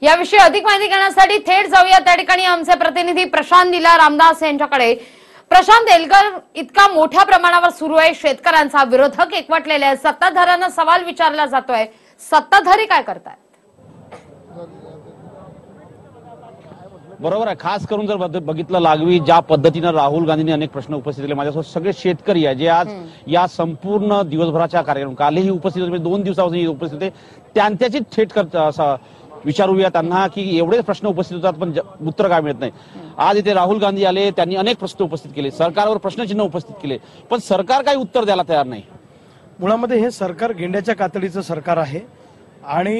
याविषयी अधिक माहिती घेण्यासाठी थेट जाऊया त्या ठिकाणी आमचे प्रतिनिधी प्रशांत दिला रामदास यांच्याकडे। प्रशांत, एल्गार इतका मोठ्या प्रमाणावर सुरू आहे, शेतकऱ्यांचा विरोधक एकवटलेले आहे, सत्ताधाऱ्यांना सवाल विचारला जातोय, सत्ताधारी काय करतायत? बरोबर आहे। खास करून जर बघितलं लागवी ज्या पद्धतीने राहुल गांधींनी अनेक प्रश्न उपस्थित केले, माझ्यासोबत सगळे शेतकरी आहे जे आज या संपूर्ण दिवसभराच्या कार्यक्रम कालही उपस्थित होते, 2 दिवसापासून उपस्थित होते, त्यांच्याची थेट विचारूया त्यांना की एवढे प्रश्न उपस्थित होतात पण उत्तर काय मिळत नाही। आज इथे राहुल गांधी आले, त्यांनी अनेक प्रश्न उपस्थित केले, सरकारवर प्रश्नचिन्ह उपस्थित केले, पण सरकार काही उत्तर द्यायला तयार नाही। मुळामध्ये हे सरकार गेंड्याच्या कातडीचं सरकार आहे आणि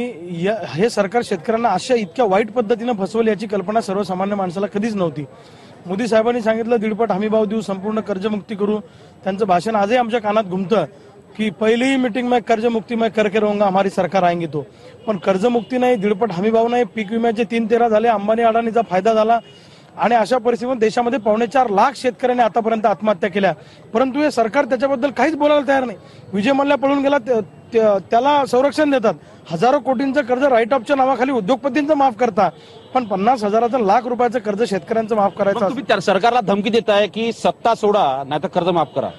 हे सरकार शेतकऱ्यांना अशा इतक्या वाईट पद्धतीने फसवले याची कल्पना सर्वसामान्य माणसाला कधीच नव्हती। मोदी साहेबांनी सांगितलं 1.5 हमीभाव देऊ, संपूर्ण कर्जमुक्ती करू। त्यांचं भाषण आजही आमच्या कानात घुमतं की पहिली मीटिंग में कर्जमुक्ती में करके रहूंगा, हमारी सरकार आएंगे तो। पण कर्जमुक्ती नाही, 1.5 हमीभाव नाही, पीक विम्याचे 3-13 झाले, अंबानी अडाणीचा फायदा झाला आणि अशा परिस्थितीत देशामध्ये 4.25 लाख शेतकऱ्यांनी आतापर्यंत आत्महत्या केल्या, परंतु हे सरकार त्याच्याबद्दल काहीच बोलायला तयार नाही। विजय मल्ल्या पळून गेला, त्याला संरक्षण देतात, हजारो कोटींचं कर्ज राईट ऑफच्या नावाखाली उद्योगपतींचं माफ करता, पण 50,000 लाख रुपयाचं कर्ज शेतकऱ्यांचं माफ करायचं। तुम्ही सरकारला धमकी देताय की सत्ता सोडा नाहीतर कर्ज माफ करा?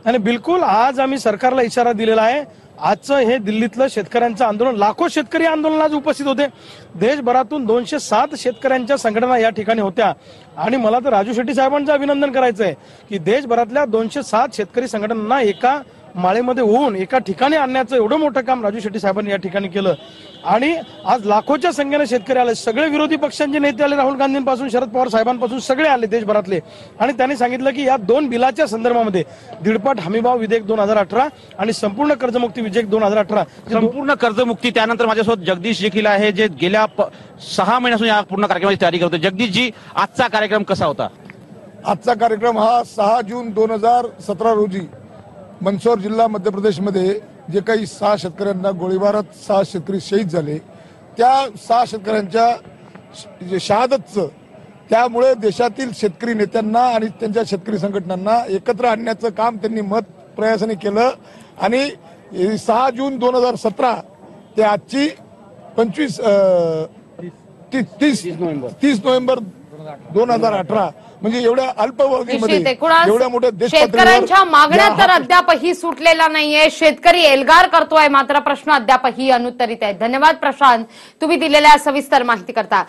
आणि बिलकुल आज आम्ही सरकारला इशारा दिलेला आहे। आजचं हे दिल्लीतलं शेतकऱ्यांचं आंदोलन, लाखो शेतकरी आंदोलनात उपस्थित होते, देशभरातून 207 शेतकऱ्यांच्या संघटना या ठिकाणी होत्या आणि मला तर राजू शेट्टी साहेबांचं अभिनंदन करायचं आहे की देशभरातल्या 207 शेतकरी संघटनांना एका माळेमध्ये होऊन एका ठिकाणी आणण्याचं एवढं मोठं काम राजू शेट्टी साहेबांनी या ठिकाणी केलं आणि आज लाखोच्या संख्येने शेतकरी आले, सगळे विरोधी पक्षांचे नेते आले, राहुल गांधींपासून शरद पवार साहेबांपासून सगळे आले देशभरातले, आणि त्यांनी सांगितलं की या 2 बिलाच्या संदर्भामध्ये 1.5 हमीभाव विधेयक 2018 आणि संपूर्ण कर्जमुक्ती विधेयक 2018, संपूर्ण कर्जमुक्ती। त्यानंतर माझ्यासोबत जगदीश देखील आहे जे गेल्या 6 महिन्यापासून या पूर्ण कार्यक्रमाची तयारी करतो। जगदीश जी, आजचा कार्यक्रम कसा होता? आजचा कार्यक्रम हा 6 जून 2017 रोजी मंदसौर जिल्हा मध्य प्रदेशमध्ये जे काही 6 शेतकऱ्यांना गोळीबारात 6 शेतकरी शहीद झाले, त्या 6 शेतकऱ्यांच्या जे शहादतचं, त्यामुळे देशातील शेतकरी नेत्यांना आणि त्यांच्या शेतकरी संघटनांना एकत्र आणण्याचं काम त्यांनी मत प्रयासाने केलं आणि 6 जून 2017 ते आजची 30 नोव्हेंबर 2018 म्हणजे एवढ्या अल्पावधीमध्ये एवढ्या मोठ्या शेतकऱ्यांच्या मागण्या तर अद्यापही सुटलेला नाहीये, शेतकरी एल्गार करतोय, मात्र प्रश्न अद्यापही अनुत्तरित आहेत। धन्यवाद प्रशांत, तुम्ही दिलेल्या सविस्तर माहिती करता।